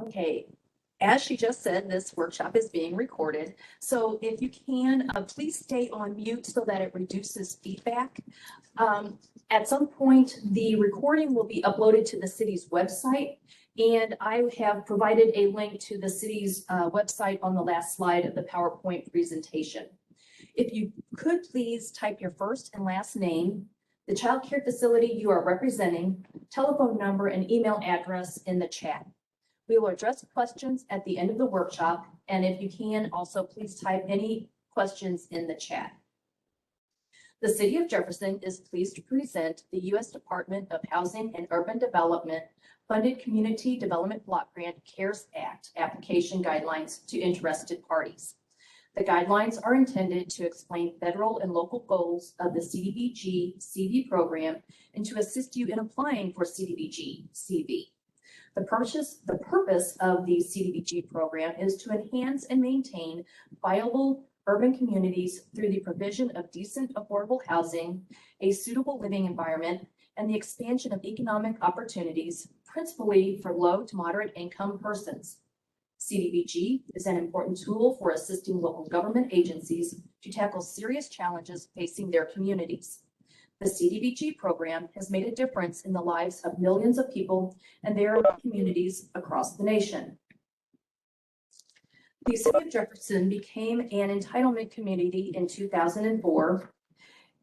Okay, as she just said, this workshop is being recorded. So if you can, please stay on mute so that it reduces feedback. At some point, the recording will be uploaded to the city's website. And I have provided a link to the city's website on the last slide of the PowerPoint presentation. If you could please type your first and last name, the child care facility you are representing, telephone number, and email address in the chat. We will address questions at the end of the workshop, and if you can, also please type any questions in the chat. The City of Jefferson is pleased to present the U.S. Department of Housing and Urban Development funded Community Development Block Grant CARES Act application guidelines to interested parties. The guidelines are intended to explain federal and local goals of the CDBG CV program and to assist you in applying for CDBG CV. The purpose of the CDBG program is to enhance and maintain viable urban communities through the provision of decent, affordable housing, a suitable living environment, and the expansion of economic opportunities, principally for low to moderate income persons. CDBG is an important tool for assisting local government agencies to tackle serious challenges facing their communities. The CDBG program has made a difference in the lives of millions of people and their communities across the nation. The City of Jefferson became an entitlement community in 2004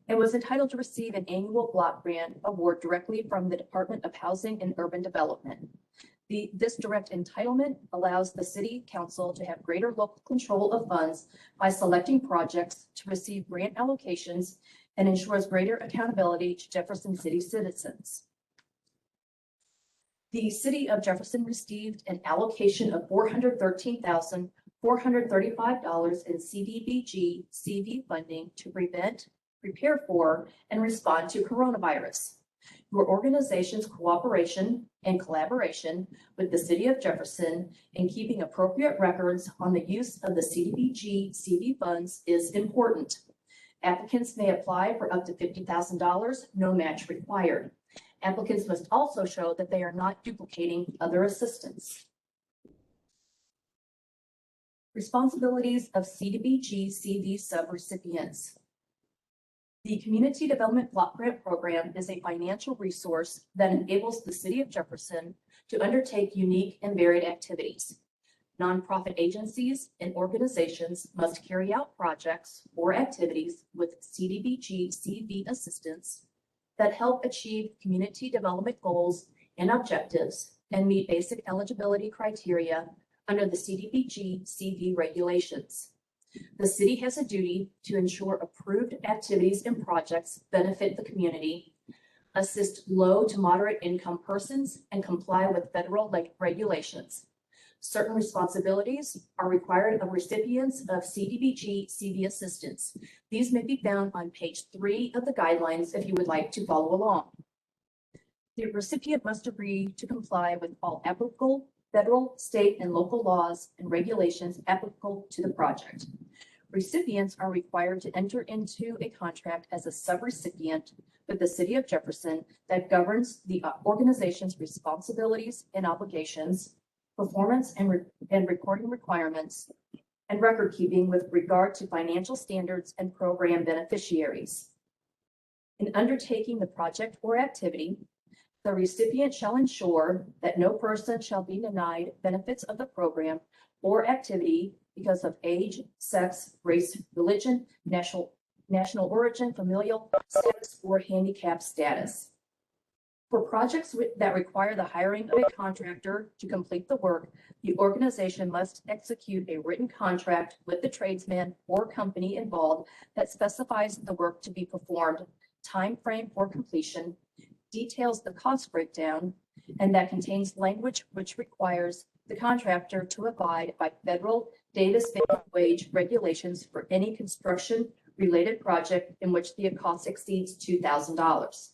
and was entitled to receive an annual block grant award directly from the Department of Housing and Urban Development. This direct entitlement allows the City Council to have greater local control of funds by selecting projects to receive grant allocations and ensures greater accountability to Jefferson City citizens. The City of Jefferson received an allocation of $413,435 in CDBG CV funding to prevent, prepare for, and respond to coronavirus. Your organization's cooperation and collaboration with the City of Jefferson in keeping appropriate records on the use of the CDBG CV funds is important. Applicants may apply for up to $50,000, no match required. Applicants must also show that they are not duplicating other assistance. Responsibilities of CDBG CV subrecipients. The Community Development Block Grant Program is a financial resource that enables the City of Jefferson to undertake unique and varied activities. Nonprofit agencies and organizations must carry out projects or activities with CDBG CV assistance that help achieve community development goals and objectives and meet basic eligibility criteria under the CDBG CV regulations. The city has a duty to ensure approved activities and projects benefit the community, assist low to moderate income persons, and comply with federal regulations. Certain responsibilities are required of recipients of CDBG CV assistance. These may be found on page 3 of the guidelines if you would like to follow along. The recipient must agree to comply with all applicable federal, state, and local laws and regulations applicable to the project. Recipients are required to enter into a contract as a subrecipient with the City of Jefferson that governs the organization's responsibilities and obligations, performance and recording requirements, and record keeping with regard to financial standards and program beneficiaries. In undertaking the project or activity, the recipient shall ensure that no person shall be denied benefits of the program or activity because of age, sex, race, religion, national origin, familial status, or handicap status. For projects that require the hiring of a contractor to complete the work, the organization must execute a written contract with the tradesman or company involved that specifies the work to be performed, time frame for completion, details the cost breakdown, and that contains language which requires the contractor to abide by federal Davis minimum wage regulations for any construction-related project in which the cost exceeds $2,000.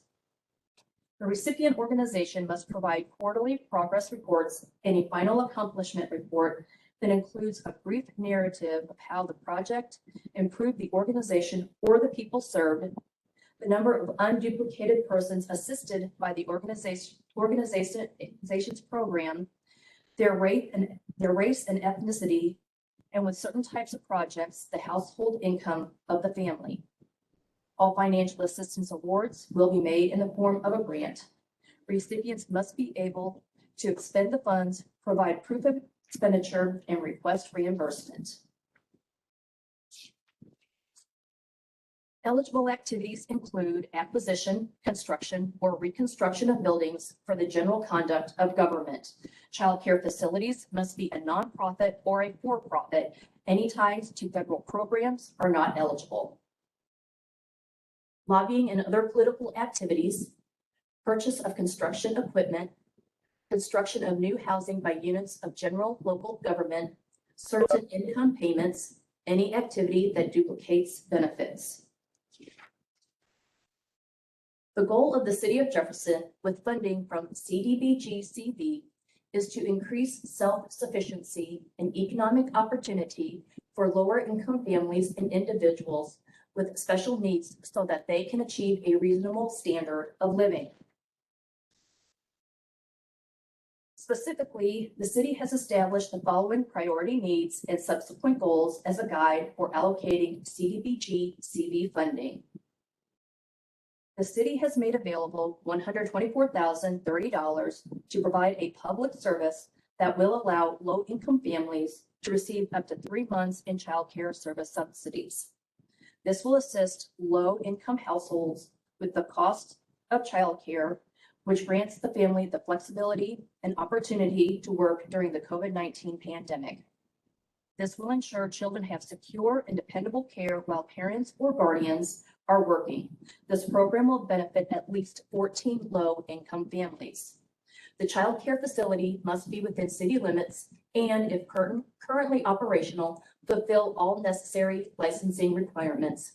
The recipient organization must provide quarterly progress reports and a final accomplishment report that includes a brief narrative of how the project improved the organization or the people served, the number of unduplicated persons assisted by the organization's program, their race and ethnicity, and with certain types of projects, the household income of the family. All financial assistance awards will be made in the form of a grant. Recipients must be able to expend the funds, provide proof of expenditure, and request reimbursement. Eligible activities include acquisition, construction, or reconstruction of buildings for the general conduct of government. Child care facilities must be a nonprofit or a for-profit. Any ties to federal programs are not eligible. Lobbying and other political activities, purchase of construction equipment, construction of new housing by units of general local government, certain income payments, any activity that duplicates benefits. The goal of the City of Jefferson with funding from CDBG CV is to increase self-sufficiency and economic opportunity for lower income families and individuals with special needs so that they can achieve a reasonable standard of living. Specifically, the city has established the following priority needs and subsequent goals as a guide for allocating CDBG CV funding. The city has made available $124,030 to provide a public service that will allow low-income families to receive up to 3 months in child care service subsidies. This will assist low-income households with the cost of child care, which grants the family the flexibility and opportunity to work during the COVID-19 pandemic. This will ensure children have secure and dependable care while parents or guardians are working. This program will benefit at least 14 low-income families. The child care facility must be within city limits and, if currently operational, fulfill all necessary licensing requirements.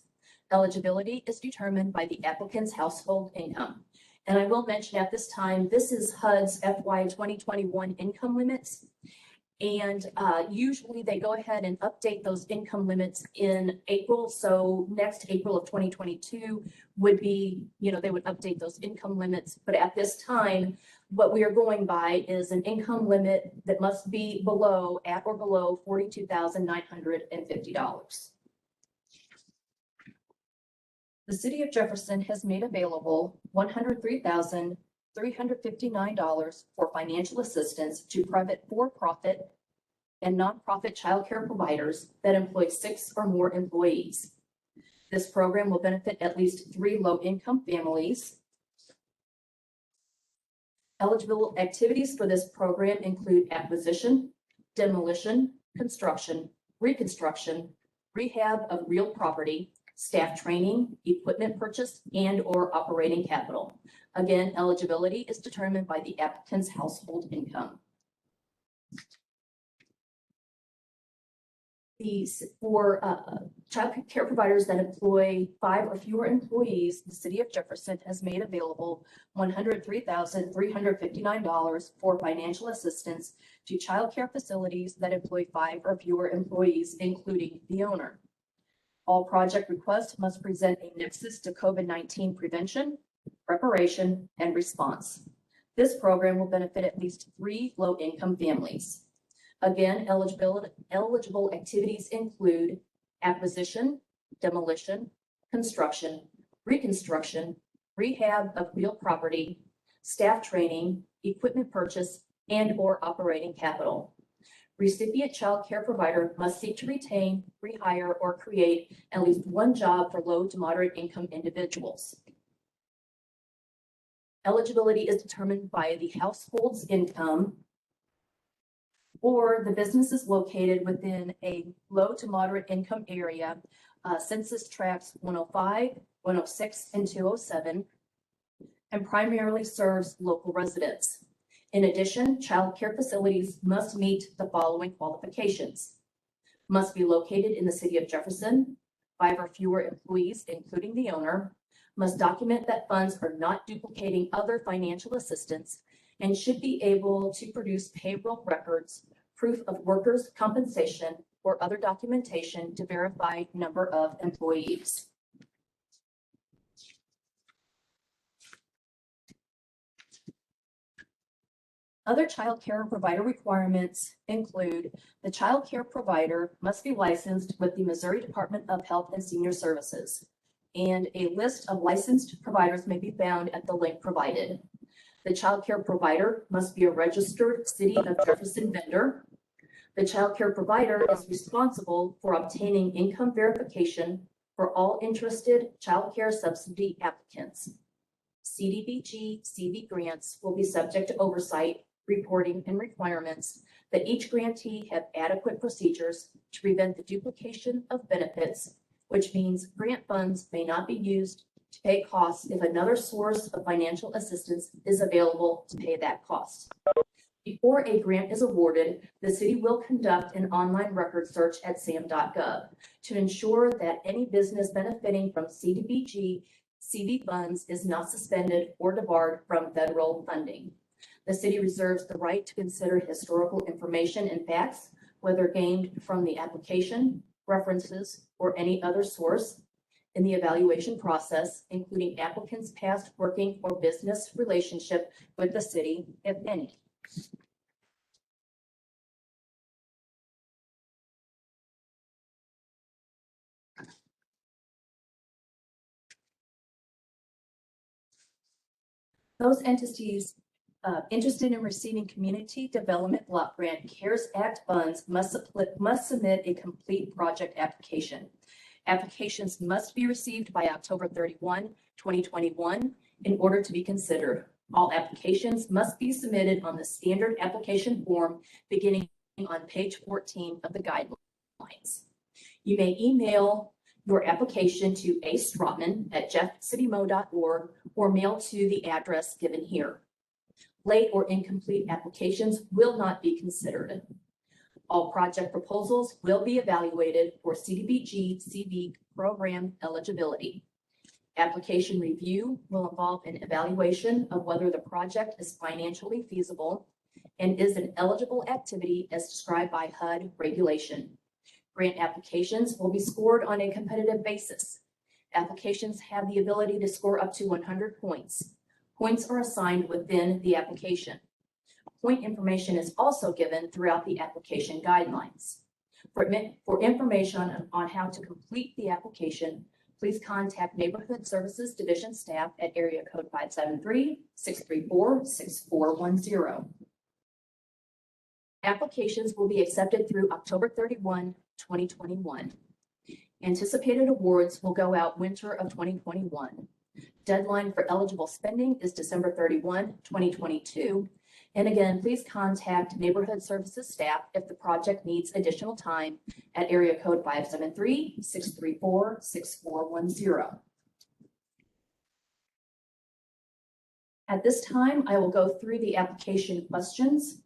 Eligibility is determined by the applicant's household income. And I will mention at this time, this is HUD's FY 2021 income limits. And usually they go ahead and update those income limits in April. So next April of 2022 would be, they would update those income limits. But at this time, what we are going by is an income limit that must be at or below $42,950. The City of Jefferson has made available $103,359 for financial assistance to private for-profit and nonprofit child care providers that employ 6 or more employees. This program will benefit at least 3 low-income families. Eligible activities for this program include acquisition, demolition, construction, reconstruction, rehab of real property, staff training, equipment purchase, and/or operating capital. Again, eligibility is determined by the applicant's household income. For child care providers that employ 5 or fewer employees, the City of Jefferson has made available $103,359 for financial assistance to child care facilities that employ 5 or fewer employees, including the owner. All project requests must present a nexus to COVID-19 prevention, preparation, and response. This program will benefit at least 3 low-income families. Again, eligible activities include acquisition, demolition, construction, reconstruction, rehab of real property, staff training, equipment purchase, and/or operating capital. Recipient child care provider must seek to retain, rehire, or create at least 1 job for low to moderate income individuals. Eligibility is determined by the household's income or the business is located within a low to moderate income area, census tracts 105, 106, and 207, and primarily serves local residents. In addition, child care facilities must meet the following qualifications. Must be located in the City of Jefferson, 5 or fewer employees, including the owner, must document that funds are not duplicating other financial assistance, and should be able to produce payroll records, proof of workers' compensation, or other documentation to verify number of employees. Other child care provider requirements include the child care provider must be licensed with the Missouri Department of Health and Senior Services, and a list of licensed providers may be found at the link provided. The child care provider must be a registered City of Jefferson vendor. The child care provider is responsible for obtaining income verification for all interested child care subsidy applicants. CDBG CV grants will be subject to oversight, reporting, and requirements that each grantee have adequate procedures to prevent the duplication of benefits, which means grant funds may not be used to pay costs if another source of financial assistance is available to pay that cost. Before a grant is awarded, the city will conduct an online record search at sam.gov to ensure that any business benefiting from CDBG CV funds is not suspended or debarred from federal funding. The city reserves the right to consider historical information and facts, whether gained from the application, references, or any other source in the evaluation process, including applicants' past working or business relationship with the city, if any. Those entities interested in receiving Community Development Block Grant CARES Act funds must submit a complete project application. Applications must be received by October 31, 2021 in order to be considered. All applications must be submitted on the standard application form beginning on page 14 of the guidelines. You may email your application to astrotman@jeffcitymo.org or mail to the address given here. Late or incomplete applications will not be considered. All project proposals will be evaluated for CDBG CV program eligibility. Application review will involve an evaluation of whether the project is financially feasible and is an eligible activity as described by HUD regulation. Grant applications will be scored on a competitive basis. Applications have the ability to score up to 100 points. Points are assigned within the application. Point information is also given throughout the application guidelines. For information on how to complete the application, please contact Neighborhood Services Division staff at area code 573-634-6410. Applications will be accepted through October 31, 2021. Anticipated awards will go out winter of 2021. Deadline for eligible spending is December 31, 2022. And again, please contact Neighborhood Services staff if the project needs additional time at area code 573-634-6410. At this time, I will go through the application questions.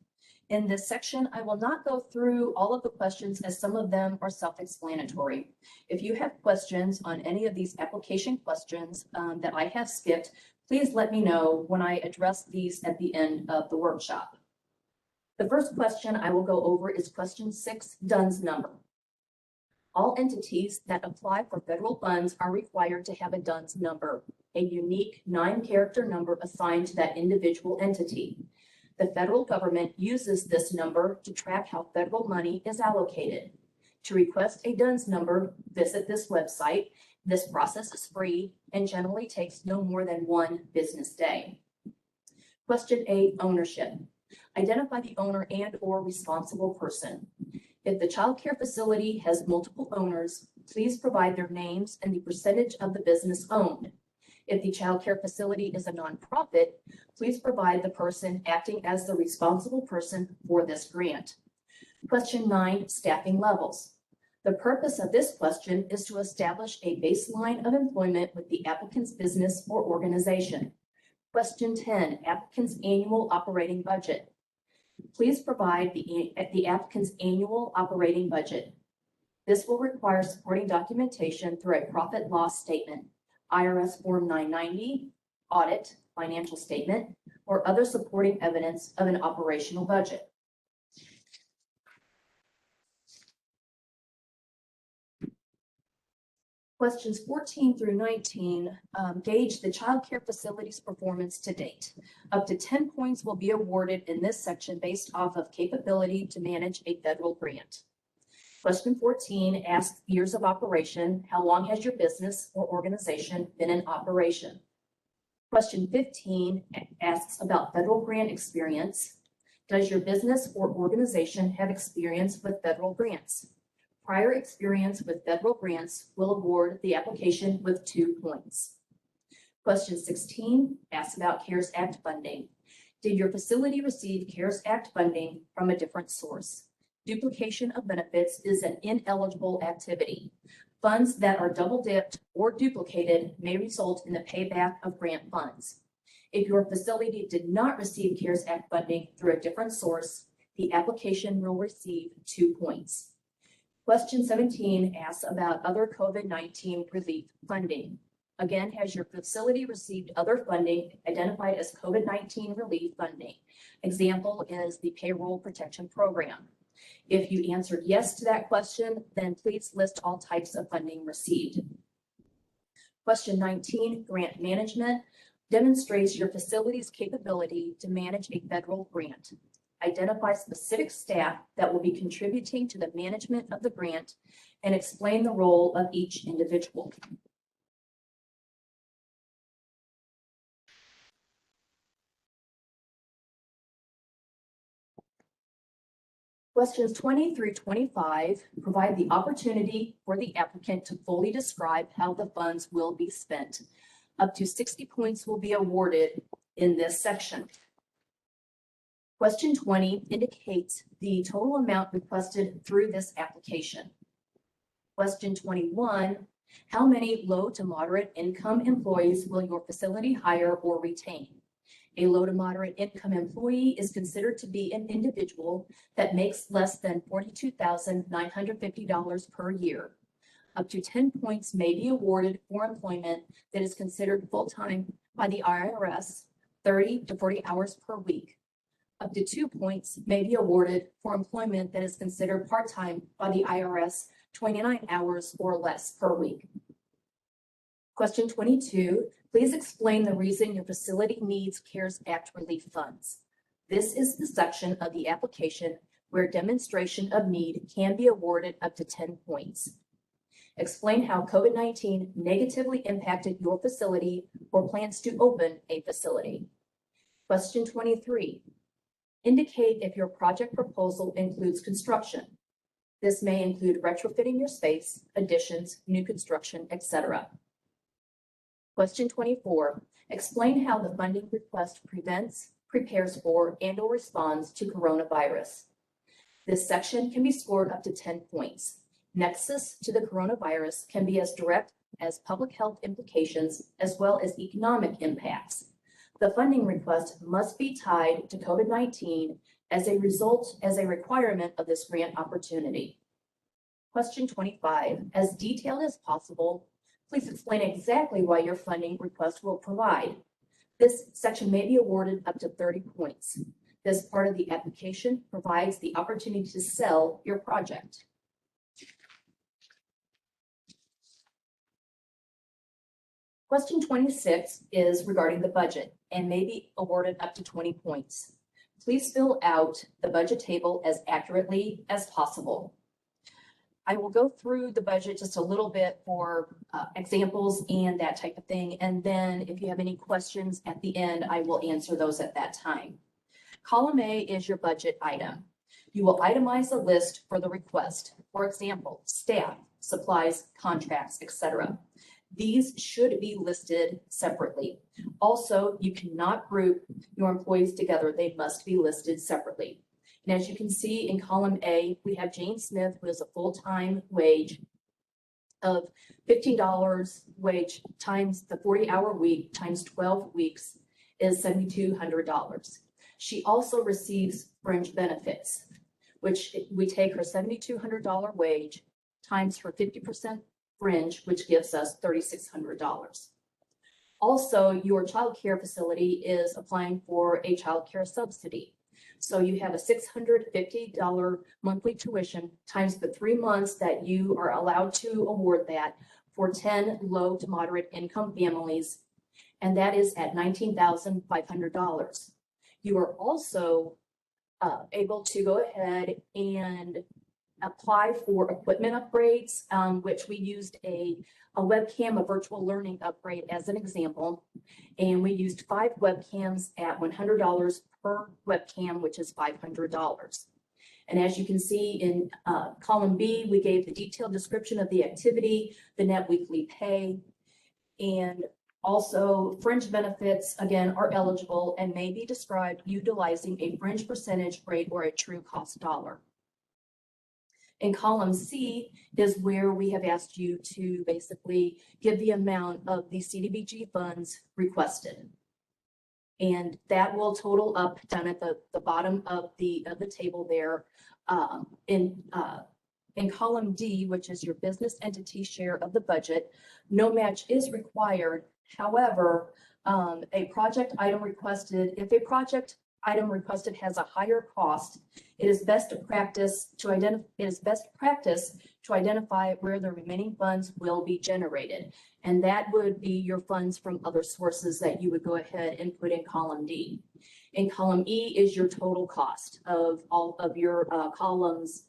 In this section, I will not go through all of the questions as some of them are self-explanatory. If you have questions on any of these application questions that I have skipped, please let me know when I address these at the end of the workshop. The first question I will go over is question 6, DUNS number. All entities that apply for federal funds are required to have a DUNS number, a unique 9-character number assigned to that individual entity. The federal government uses this number to track how federal money is allocated. To request a DUNS number, visit this website. This process is free and generally takes no more than 1 business day. Question 8, ownership. Identify the owner and/or responsible person. If the child care facility has multiple owners, please provide their names and the percentage of the business owned. If the child care facility is a nonprofit, please provide the person acting as the responsible person for this grant. Question 9, staffing levels. The purpose of this question is to establish a baseline of employment with the applicant's business or organization. Question 10, applicant's annual operating budget. Please provide the applicant's annual operating budget. This will require supporting documentation through a profit loss statement, IRS Form 990, audit, financial statement, or other supporting evidence of an operational budget. Questions 14 through 19 gauge the child care facility's performance to date. Up to 10 points will be awarded in this section based off of capability to manage a federal grant. Question 14 asks years of operation. How long has your business or organization been in operation? Question 15 asks about federal grant experience. Does your business or organization have experience with federal grants? Prior experience with federal grants will award the application with 2 points. Question 16 asks about CARES Act funding. Did your facility receive CARES Act funding from a different source? Duplication of benefits is an ineligible activity. Funds that are double dipped or duplicated may result in the payback of grant funds. If your facility did not receive CARES Act funding through a different source, the application will receive 2 points. Question 17 asks about other COVID-19 relief funding. Again, has your facility received other funding identified as COVID-19 relief funding? Example is the Payroll Protection Program. If you answered yes to that question, then please list all types of funding received. Question 19, grant management, demonstrates your facility's capability to manage a federal grant. Identify specific staff that will be contributing to the management of the grant and explain the role of each individual. Questions 20 through 25 provide the opportunity for the applicant to fully describe how the funds will be spent. Up to 60 points will be awarded in this section. Question 20 indicates the total amount requested through this application. Question 21, how many low to moderate income employees will your facility hire or retain? A low to moderate income employee is considered to be an individual that makes less than $42,950 per year. Up to 10 points may be awarded for employment that is considered full-time by the IRS, 30 to 40 hours per week. Up to 2 points may be awarded for employment that is considered part-time by the IRS, 29 hours or less per week. Question 22, please explain the reason your facility needs CARES Act relief funds. This is the section of the application where demonstration of need can be awarded up to 10 points. Explain how COVID-19 negatively impacted your facility or plans to open a facility. Question 23, indicate if your project proposal includes construction. This may include retrofitting your space, additions, new construction, etc. Question 24, explain how the funding request prevents, prepares for, and/or responds to coronavirus. This section can be scored up to 10 points. Nexus to the coronavirus can be as direct as public health implications as well as economic impacts. The funding request must be tied to COVID-19 as a requirement of this grant opportunity. Question 25, as detailed as possible, please explain exactly why your funding request will provide. This section may be awarded up to 30 points. This part of the application provides the opportunity to sell your project. Question 26 is regarding the budget and may be awarded up to 20 points. Please fill out the budget table as accurately as possible. I will go through the budget just a little bit for examples and that type of thing. And then if you have any questions at the end, I will answer those at that time. Column A is your budget item. You will itemize a list for the request. For example, staff, supplies, contracts, etc. These should be listed separately. Also, you cannot group your employees together. They must be listed separately. And as you can see in column A, we have Jane Smith, who has a full-time wage of $15 wage times the 40-hour week times 12 weeks is $7,200. She also receives fringe benefits, which we take her $7,200 wage times her 50% fringe, which gives us $3,600. Also, your child care facility is applying for a child care subsidy. So you have a $650 monthly tuition times the 3 months that you are allowed to award that for 10 low to moderate income families, and that is at $19,500. You are also able to go ahead and apply for equipment upgrades, which we used a webcam, a virtual learning upgrade as an example. And we used 5 webcams at $100 per webcam, which is $500. And as you can see in column B, we gave the detailed description of the activity, the net weekly pay, and also fringe benefits, again, are eligible and may be described utilizing a fringe percentage rate or a true cost dollar. In column C is where we have asked you to basically give the amount of the CDBG funds requested. And that will total up down at the bottom of the table there. In column D, which is your business entity share of the budget, no match is required. However, a project item requested, if a project item requested has a higher cost, it is best practice to identify where the remaining funds will be generated. And that would be your funds from other sources that you would go ahead and put in column D. In column E is your total cost of all of your columns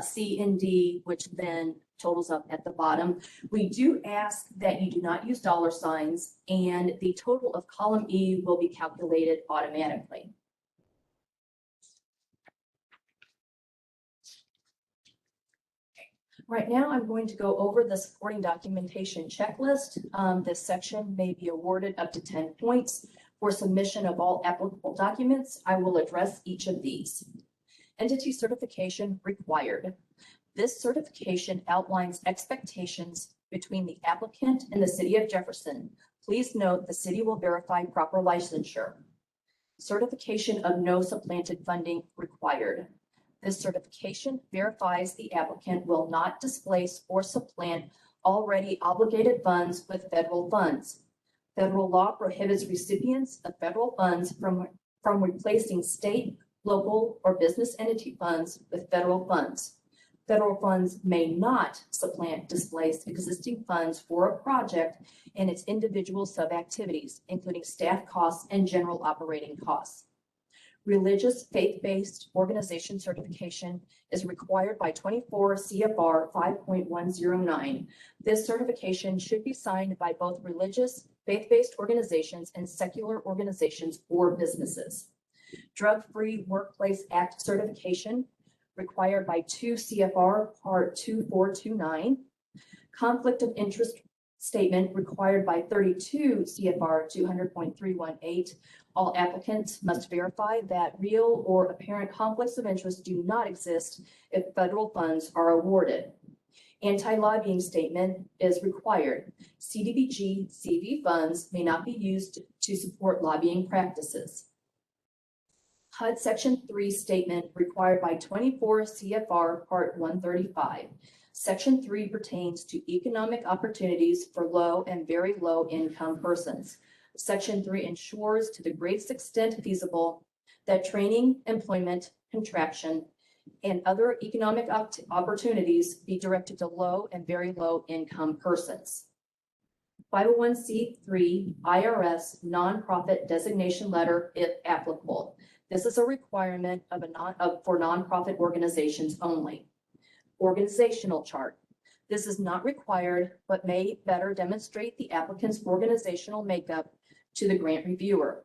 C and D, which then totals up at the bottom. We do ask that you do not use dollar signs, and the total of column E will be calculated automatically. Right now, I'm going to go over the supporting documentation checklist. This section may be awarded up to 10 points. For submission of all applicable documents, I will address each of these. Entity certification required. This certification outlines expectations between the applicant and the City of Jefferson. Please note the city will verify proper licensure. Certification of no supplanted funding required. This certification verifies the applicant will not displace or supplant already obligated funds with federal funds. Federal law prohibits recipients of federal funds from replacing state, local, or business entity funds with federal funds. Federal funds may not supplant, displace existing funds for a project and its individual sub-activities, including staff costs and general operating costs. Religious faith-based organization certification is required by 24 CFR 5.109. This certification should be signed by both religious faith-based organizations and secular organizations or businesses. Drug-Free Workplace Act certification required by 2 CFR Part 2429. Conflict of interest statement required by 32 CFR 200.318. All applicants must verify that real or apparent conflicts of interest do not exist if federal funds are awarded. Anti-lobbying statement is required. CDBG CV funds may not be used to support lobbying practices. HUD Section 3 statement required by 24 CFR Part 135. Section 3 pertains to economic opportunities for low and very low income persons. Section 3 ensures to the greatest extent feasible that training, employment, contraction, and other economic opportunities be directed to low and very low income persons. 501c3 IRS nonprofit designation letter, if applicable. This is a requirement for nonprofit organizations only. Organizational chart. This is not required, but may better demonstrate the applicant's organizational makeup to the grant reviewer.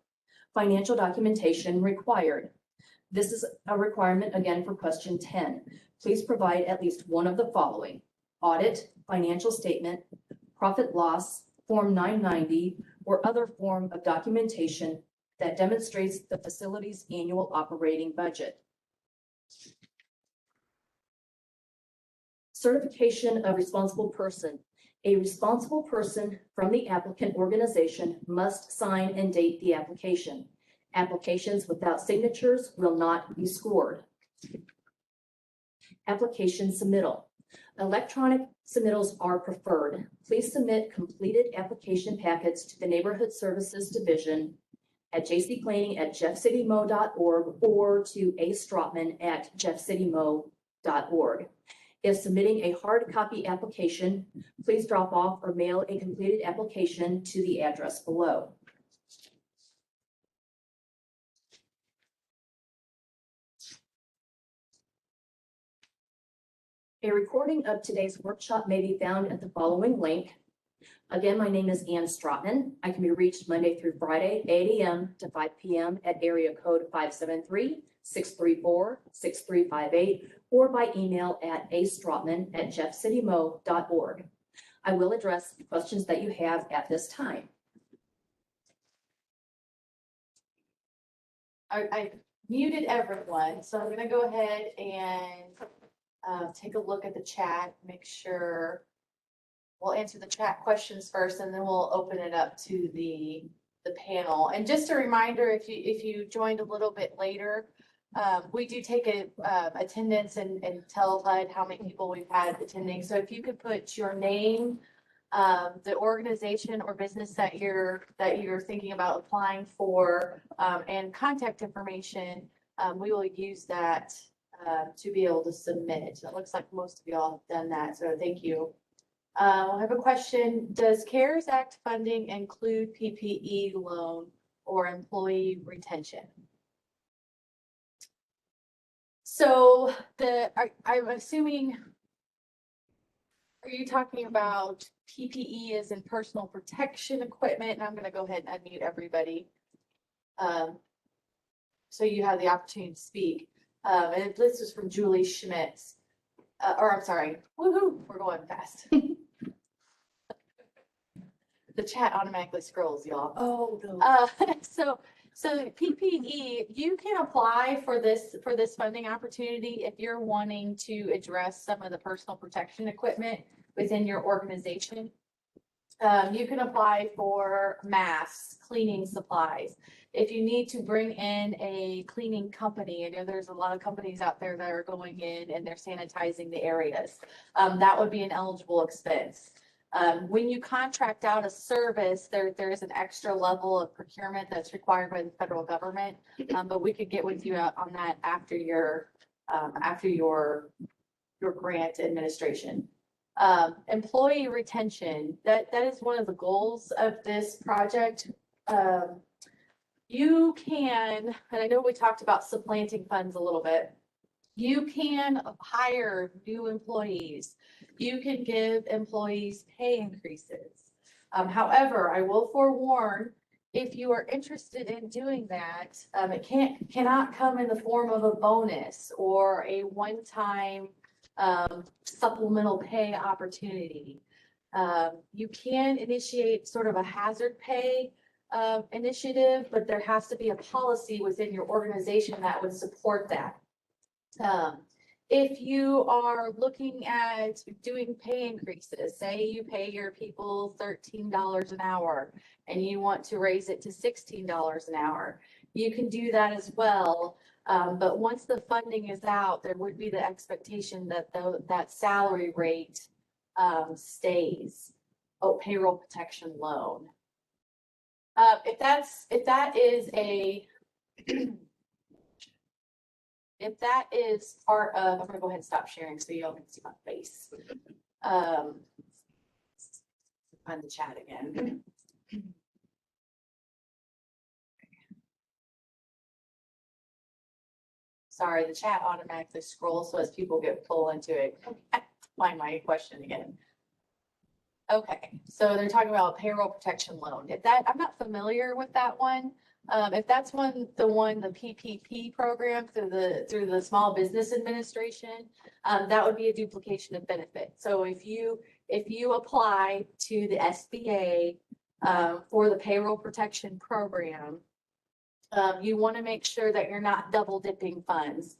Financial documentation required. This is a requirement again for question 10. Please provide at least one of the following: audit, financial statement, profit loss, Form 990, or other form of documentation that demonstrates the facility's annual operating budget. Certification of responsible person. A responsible person from the applicant organization must sign and date the application. Applications without signatures will not be scored. Application submittal. Electronic submittals are preferred. Please submit completed application packets to the Neighborhood Services Division at jcplaning@jeffcitymo.org or to astrotman@jeffcitymo.org. If submitting a hard copy application, please drop off or mail a completed application to the address below. A recording of today's workshop may be found at the following link. Again, my name is Ann Strotman. I can be reached Monday through Friday, 8 a.m. to 5 p.m. at area code 573-634-6358 or by email at astrotman@jeffcitymo.org. I will address questions that you have at this time. I muted everyone, so I'm going to go ahead and take a look at the chat, make sure we'll answer the chat questions first, and then we'll open it up to the panel. And just a reminder, if you joined a little bit later, we do take attendance and tell HUD how many people we've had attending. So if you could put your name, the organization or business that you're thinking about applying for, and contact information, we will use that to be able to submit. It looks like most of y'all have done that, so thank you. I have a question. Does CARES Act funding include PPE loan or employee retention? So I'm assuming, are you talking about PPE as in personal protection equipment? And I'm going to go ahead and unmute everybody. So you have the opportunity to speak. And this is from Julie Schmitz. Or I'm sorry, woohoo, we're going fast. The chat automatically scrolls, y'all. Oh, So PPE, you can apply for this funding opportunity if you're wanting to address some of the personal protection equipment within your organization. You can apply for masks, cleaning supplies. If you need to bring in a cleaning company, I know there's a lot of companies out there that are going in and they're sanitizing the areas. That would be an eligible expense. When you contract out a service, there is an extra level of procurement that's required by the federal government. But we could get with you on that after your grant administration. Employee retention, that is one of the goals of this project. You can, and I know we talked about supplanting funds a little bit. You can hire new employees. You can give employees pay increases. However, I will forewarn, if you are interested in doing that, it cannot come in the form of a bonus or a one-time supplemental pay opportunity. You can initiate sort of a hazard pay initiative, but there has to be a policy within your organization that would support that. If you are looking at doing pay increases, say you pay your people $13 an hour and you want to raise it to $16 an hour, you can do that as well. But once the funding is out, there would be the expectation that that salary rate stays. Oh, payroll protection loan. If that is part of, I'm gonna go ahead and stop sharing so y'all can see my face. Find the chat again. Sorry, the chat automatically scrolls, so as people get pulled into it, find my question again. Okay, so they're talking about a payroll protection loan. I'm not familiar with that one. If that's the PPP program through the Small Business Administration, that would be a duplication of benefit. So if you apply to the SBA for the payroll protection program, you want to make sure that you're not double dipping funds.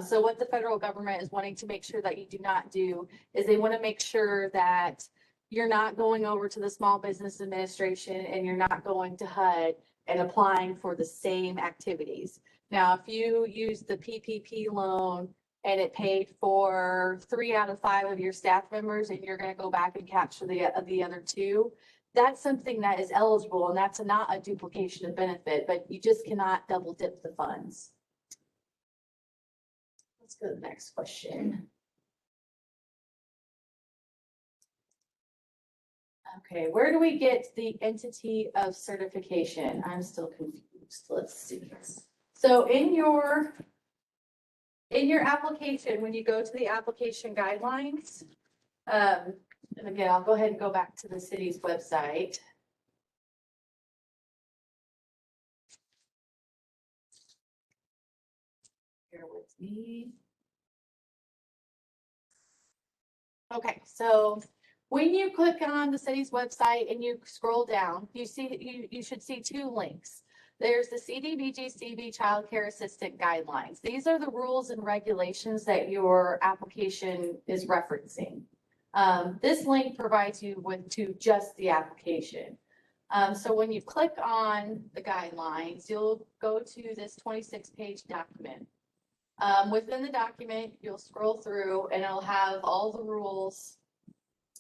So what the federal government is wanting to make sure that you do not do is they want to make sure that you're not going over to the Small Business Administration and you're not going to HUD and applying for the same activities. Now, if you use the PPP loan and it paid for 3 out of 5 of your staff members and you're going to go back and capture the other 2, that's something that is eligible, and that's not a duplication of benefit, but you just cannot double dip the funds. Let's go to the next question. Okay, where do we get the entity of certification? I'm still confused. Let's see. So in your application, when you go to the application guidelines, and again, I'll go ahead and go back to the city's website. Bear with me. Okay, so when you click on the city's website and you scroll down, you should see two links. There's the CDBG CV Childcare Assistant Guidelines. These are the rules and regulations that your application is referencing. This link provides you to just the application. So when you click on the guidelines, you'll go to this 26-page document. Within the document, you'll scroll through and it'll have all the rules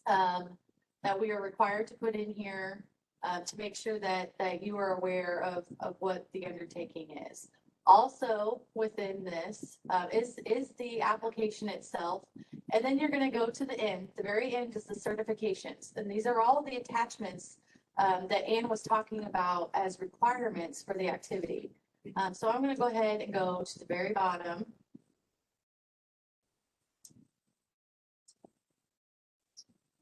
that we are required to put in here to make sure that you are aware of what the undertaking is. Also within this is the application itself. And then you're going to go to the end. The very end is the certifications. And these are all of the attachments that Ann was talking about as requirements for the activity. So I'm going to go ahead and go to the very bottom.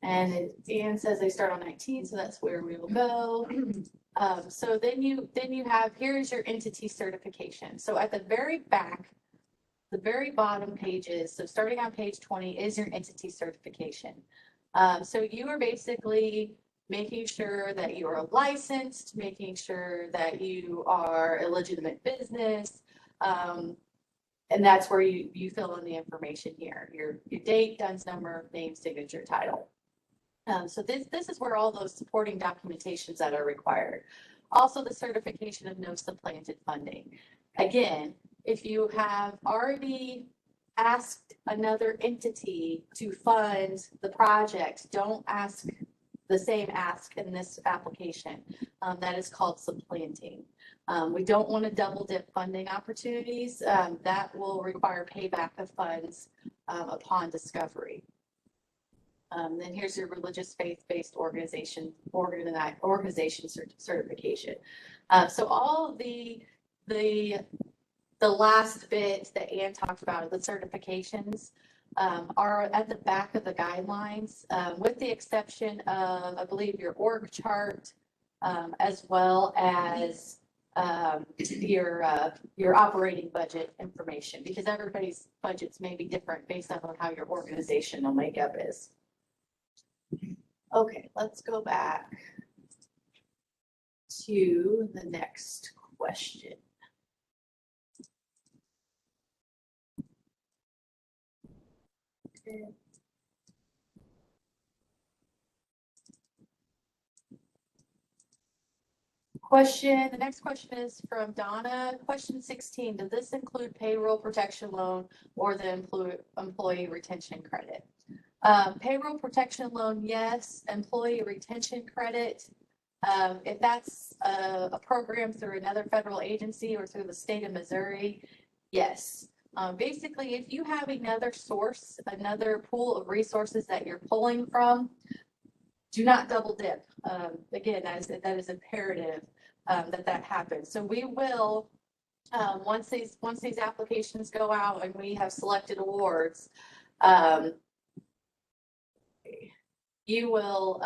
And Ann says they start on 19, so that's where we will go. So then you have, here is your entity certification. So at the very back, the very bottom pages, so starting on page 20 is your entity certification. So you are basically making sure that you are licensed, making sure that you are a legitimate business. And that's where you fill in the information here, your date, DUNS number, name, signature, title. So this is where all those supporting documentations that are required. Also the certification of no supplanted funding. Again, if you have already asked another entity to fund the project, don't ask the same ask in this application. That is called supplanting. We don't want to double dip funding opportunities. That will require payback of funds upon discovery. Then here's your religious faith-based organization certification. So all the last bit that Ann talked about, the certifications, are at the back of the guidelines, with the exception of, I believe, your org chart, as well as your operating budget information, because everybody's budgets may be different based on how your organizational makeup is. Okay, let's go back to the next question. Okay. The next question is from Donna. Question 16, does this include payroll protection loan or the employee retention credit? Payroll protection loan, yes. Employee retention credit, if that's a program through another federal agency or through the state of Missouri, yes. Basically, if you have another source, another pool of resources that you're pulling from, do not double dip. Again, that is imperative that happens. So we will, once these applications go out and we have selected awards, we will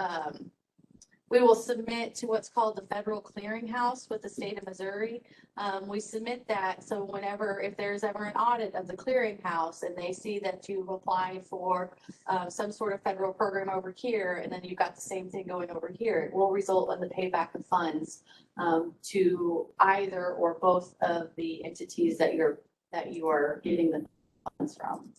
submit to what's called the federal clearinghouse with the state of Missouri. We submit that, so if there's ever an audit of the clearinghouse and they see that you've applied for some sort of federal program over here, and then you've got the same thing going over here, it will result in the payback of funds to either or both of the entities that you are getting the funds from.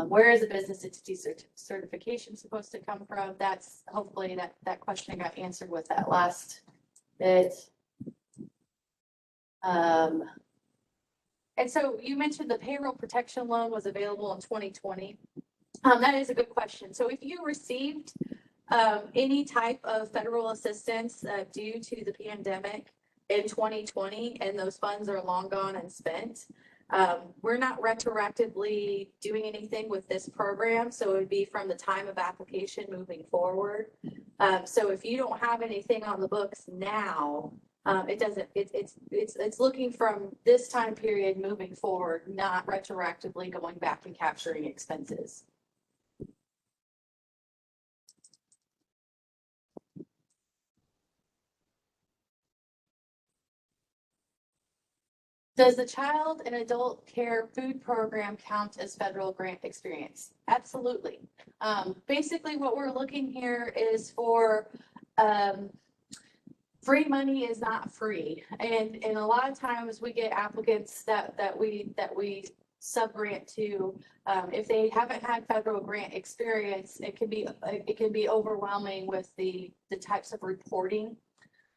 Where is a business entity certification supposed to come from? That's hopefully that question got answered with that last bit. And so you mentioned the payroll protection loan was available in 2020. That is a good question. So if you received any type of federal assistance due to the pandemic in 2020 and those funds are long gone and spent, We're not retroactively doing anything with this program, so it would be from the time of application moving forward. So if you don't have anything on the books now, it doesn't, it's looking from this time period moving forward, not retroactively going back and capturing expenses. Does the child and adult care food program count as federal grant experience? Absolutely. Basically what we're looking here is for, free money is not free. And a lot of times we get applicants that we sub-grant to, if they haven't had federal grant experience, it can be overwhelming with the types of reporting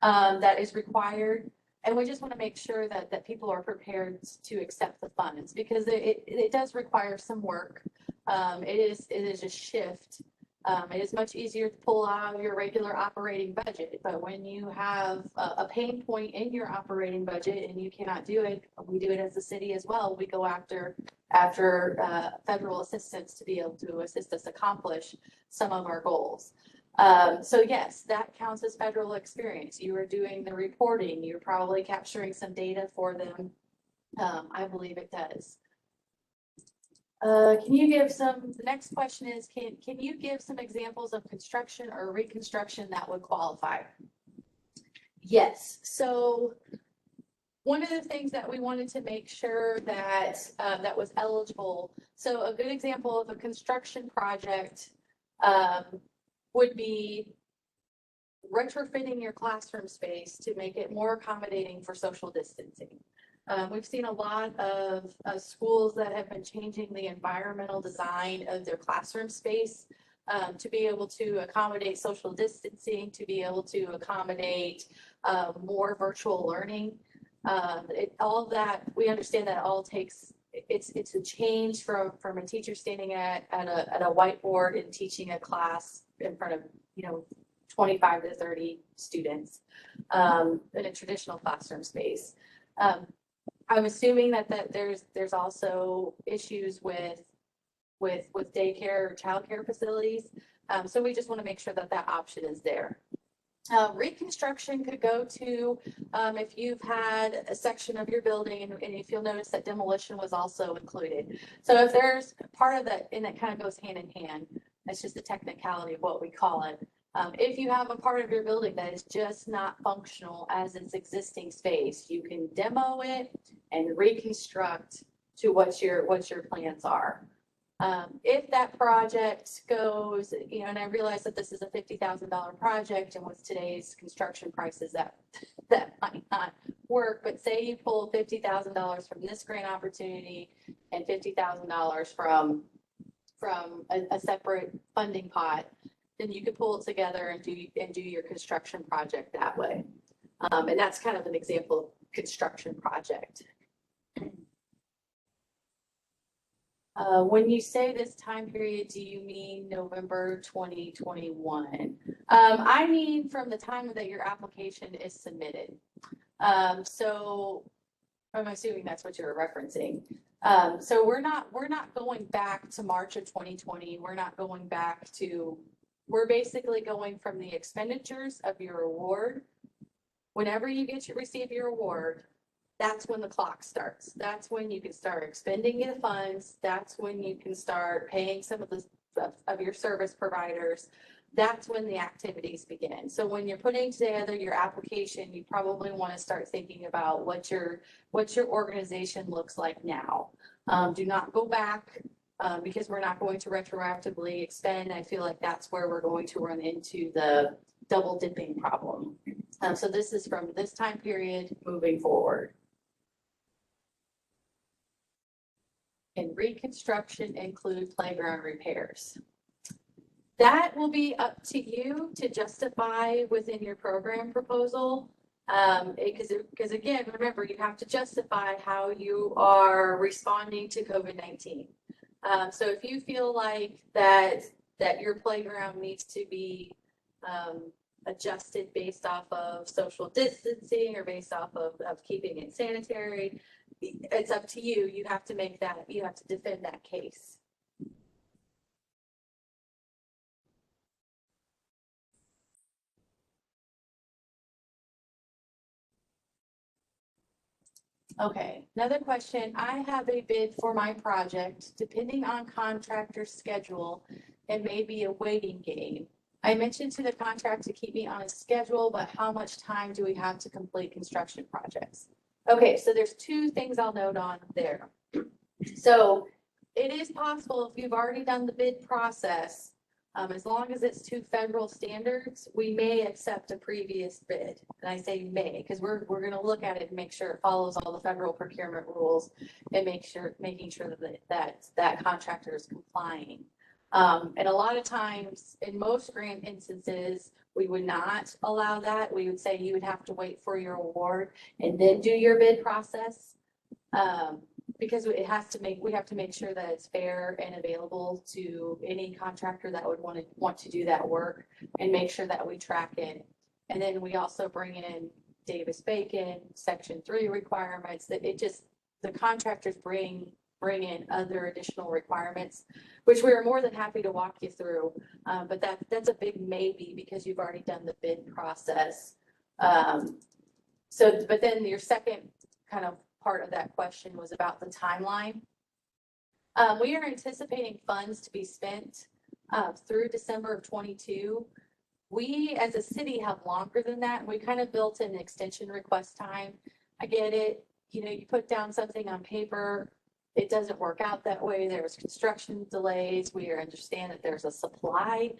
that is required. And we just want to make sure that people are prepared to accept the funds, because it does require some work. It is a shift. It is much easier to pull out your regular operating budget, but when you have a pain point in your operating budget and you cannot do it, we do it as a city as well. We go after federal assistance to be able to assist us accomplish some of our goals. So yes, that counts as federal experience. You are doing the reporting. You're probably capturing some data for them. I believe it does. Can you give the next question is, can you give some examples of construction or reconstruction that would qualify? Yes. So one of the things that we wanted to make sure that that was eligible. So a good example of a construction project would be retrofitting your classroom space to make it more accommodating for social distancing. We've seen a lot of schools that have been changing the environmental design of their classroom space to be able to accommodate social distancing, to be able to accommodate more virtual learning. All of that, we understand that all takes, it's a change from a teacher standing at a whiteboard and teaching a class in front of, 25 to 30 students in a traditional classroom space. I'm assuming that there's also issues with daycare or childcare facilities. So we just want to make sure that option is there. Reconstruction could go to if you've had a section of your building and if you'll notice that demolition was also included. So if there's part of that, and it kind of goes hand in hand, that's just the technicality of what we call it. If you have a part of your building that is just not functional as its existing space, you can demo it and reconstruct to what your plans are. If that project goes, and I realize that this is a $50,000 project, and with today's construction prices, that might not work. But say you pull $50,000 from this grant opportunity and $50,000 from a separate funding pot, then you could pull it together and do your construction project that way. And that's kind of an example of construction project. When you say this time period, do you mean November 2021? I mean from the time that your application is submitted. So I'm assuming that's what you're referencing. So we're not going back to March of 2020. We're not going back to, we're basically going from the expenditures of your award. Whenever you receive your award, that's when the clock starts. That's when you can start expending the funds. That's when you can start paying some of your service providers. That's when the activities begin. So when you're putting together your application, you probably want to start thinking about what your organization looks like now. Do not go back because we're not going to retroactively expend. I feel like that's where we're going to run into the double dipping problem. So this is from this time period moving forward. And reconstruction include playground repairs. That will be up to you to justify within your program proposal. Because again, remember, you have to justify how you are responding to COVID-19. So if you feel like that your playground needs to be adjusted based off of social distancing or based off of keeping it sanitary, it's up to you. You have to make that, you have to defend that case. Okay, another question. I have a bid for my project. Depending on contractor schedule, it may be a waiting game. I mentioned to the contract to keep me on a schedule, but how much time do we have to complete construction projects? Okay, so there's two things I'll note on there. So it is possible if you've already done the bid process, as long as it's to federal standards, we may accept a previous bid. And I say may, because we're gonna look at it and make sure it follows all the federal procurement rules and making sure that contractor is complying. And a lot of times, in most grant instances, we would not allow that. We would say you would have to wait for your award and then do your bid process. Because it has to we have to make sure that it's fair and available to any contractor that would want to do that work, and make sure that we track it. And then we also bring in Davis-Bacon, Section 3 requirements, that the contractors bring in other additional requirements, which we are more than happy to walk you through. But that's a big maybe, because you've already done the bid process. But then your second kind of part of that question was about the timeline. We are anticipating funds to be spent through December of 22. We as a city have longer than that. We kind of built an extension request time. I get it. You know, you put down something on paper, it doesn't work out that way. There's construction delays. We understand that there's a supply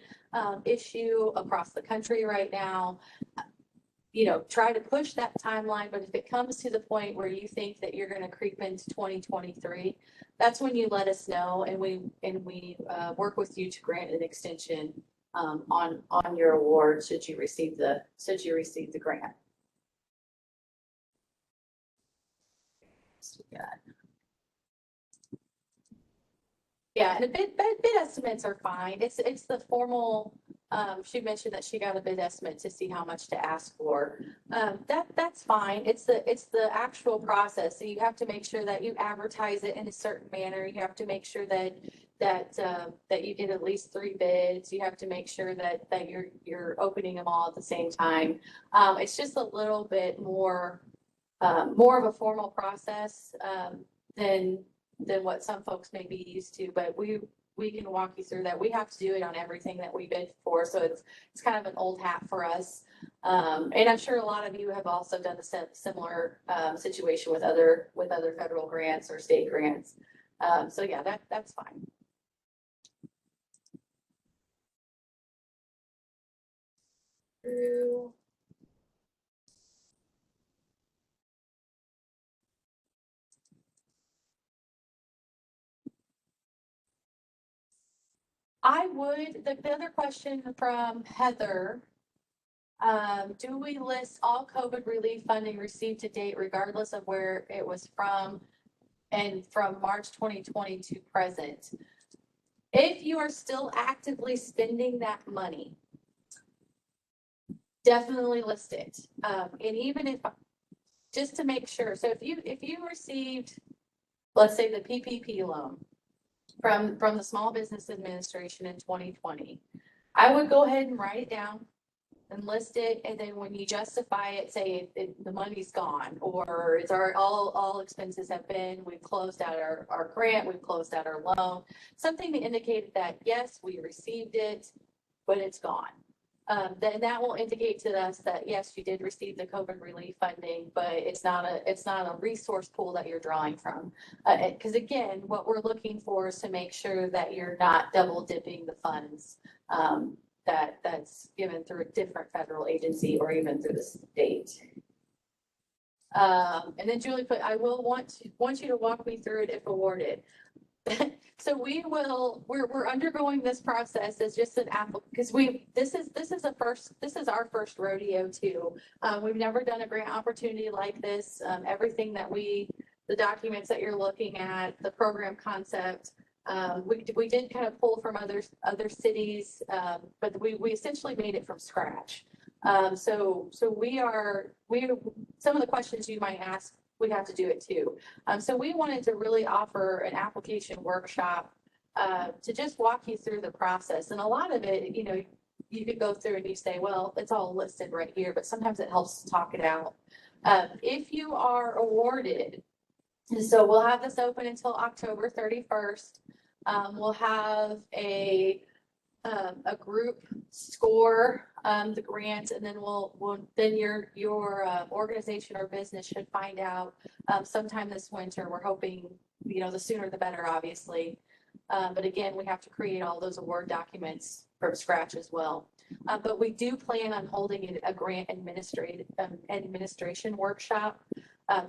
issue across the country right now. You know, try to push that timeline, but if it comes to the point where you think that you're going to creep into 2023, that's when you let us know, and we work with you to grant an extension on your award should you receive the grant. Yeah, and the bid estimates are fine. It's the formal. She mentioned that she got a bid estimate to see how much to ask for. That's fine. It's the actual process. So you have to make sure that you advertise it in a certain manner. You have to make sure that you get at least 3 bids. You have to make sure that you're opening them all at the same time. It's just a little bit more of a formal process than what some folks may be used to, but we can walk you through that. We have to do it on everything that we bid for, so it's kind of an old hat for us. And I'm sure a lot of you have also done the similar situation with other federal grants or state grants. So yeah, that's fine. The other question from Heather, do we list all COVID relief funding received to date, regardless of where it was from and from March 2020 to present? If you are still actively spending that money, definitely list it. And even if, just to make sure, so if you received, let's say, the PPP loan from the Small Business Administration in 2020, I would go ahead and write it down and list it. And then when you justify it, say the money's gone, or it's all expenses have been, we've closed out our grant, we've closed out our loan, something to indicate that, yes, we received it, but it's gone. Then that will indicate to us that, yes, you did receive the COVID relief funding, but it's not a resource pool that you're drawing from. Because again, what we're looking for is to make sure that you're not double dipping the funds that's given through a different federal agency or even through the state. And then Julie put, I will want you to walk me through it if awarded. So we're undergoing this process as just an apple, because this is our first rodeo too. We've never done a grant opportunity like this. Everything that the documents that you're looking at, the program concept, we did kind of pull from other cities, but we essentially made it from scratch. So some of the questions you might ask we have to do it too. So we wanted to really offer an application workshop to just walk you through the process. And a lot of it, you know, you could go through and you say, well, it's all listed right here, but sometimes it helps to talk it out. If you are awarded, and so we'll have this open until October 31st. We'll have a group score the grant, and then then your organization or business should find out sometime this winter. We're hoping, you know, the sooner the better, obviously. But again, we have to create all those award documents from scratch as well. But we do plan on holding a grant administration workshop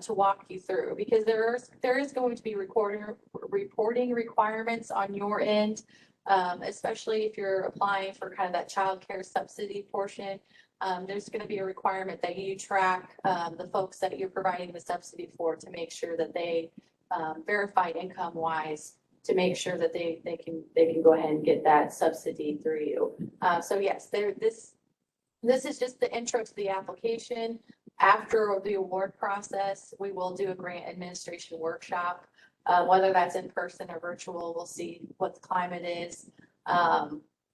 to walk you through, because there is going to be reporting requirements on your end, especially if you're applying for kind of that child care subsidy portion. There's going to be a requirement that you track the folks that you're providing the subsidy for to make sure that they verify income wise, to make sure that they can go ahead and get that subsidy through you. So yes, this is just the intro to the application. After the award process, we will do a grant administration workshop, whether that's in person or virtual. We'll see what the climate is.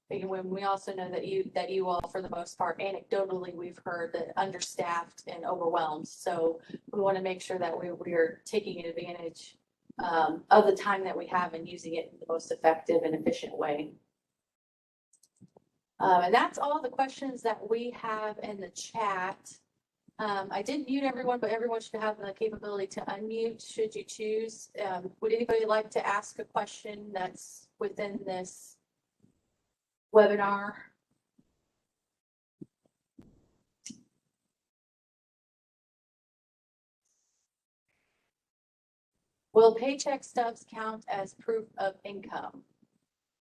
When we also know that you all, for the most part, anecdotally, we've heard that understaffed and overwhelmed. So we want to make sure that we are taking advantage of the time that we have and using it in the most effective and efficient way. And that's all the questions that we have in the chat. I did mute everyone, but everyone should have the capability to unmute should you choose. Would anybody like to ask a question that's within this webinar? Will paycheck stubs count as proof of income?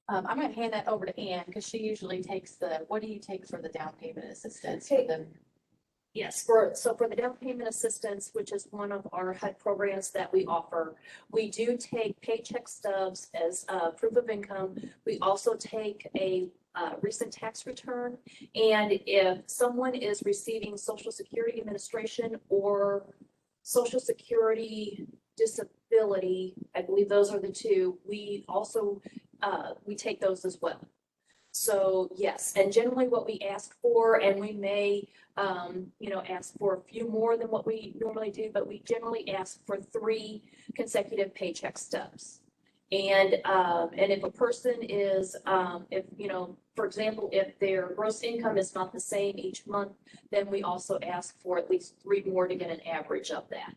I'm going to hand that over to Ann because she usually takes what do you take for the down payment assistance? Okay. For the Yes, for the down payment assistance, which is one of our HUD programs that we offer, we do take paycheck stubs as proof of income. We also take a recent tax return. And if someone is receiving Social Security Administration or Social Security disability, I believe those are the two, we also we take those as well. So yes, and generally what we ask for, and we may ask for a few more than what we normally do, but we generally ask for 3 consecutive paycheck stubs. And if a person is, for example, if their gross income is not the same each month, then we also ask for at least 3 more to get an average of that.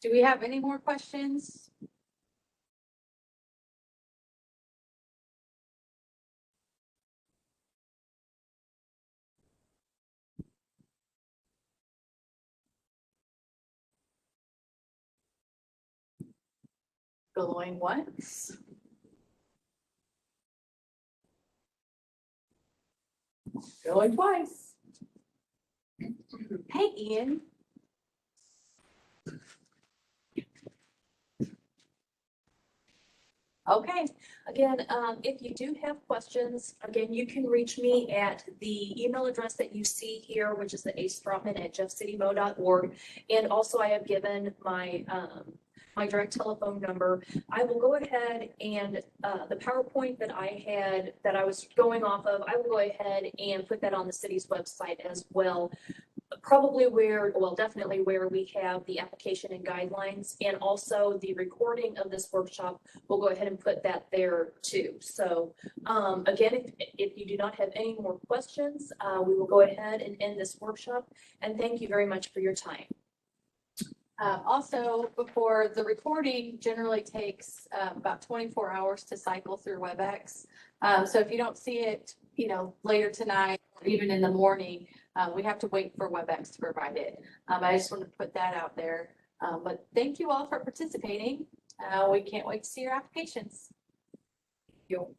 Do we have any more questions? Going once. Going twice. Hey, Ian. Okay, again, if you do have questions, again, you can reach me at the email address that you see here, which is the acestropman@jeffcitymo.org. And also I have given my my direct telephone number. I will go ahead and the PowerPoint that I was going off of, I will go ahead and put that on the city's website as well. Definitely where we have the application and guidelines, and also the recording of this workshop, we'll go ahead and put that there too. So again, if you do not have any more questions, we will go ahead and end this workshop, and thank you very much for your time. Also, before the recording generally takes about 24 hours to cycle through WebEx. So if you don't see it, later tonight or even in the morning, we have to wait for WebEx to provide it. I just want to put that out there. But thank you all for participating. We can't wait to see your applications. Thank you.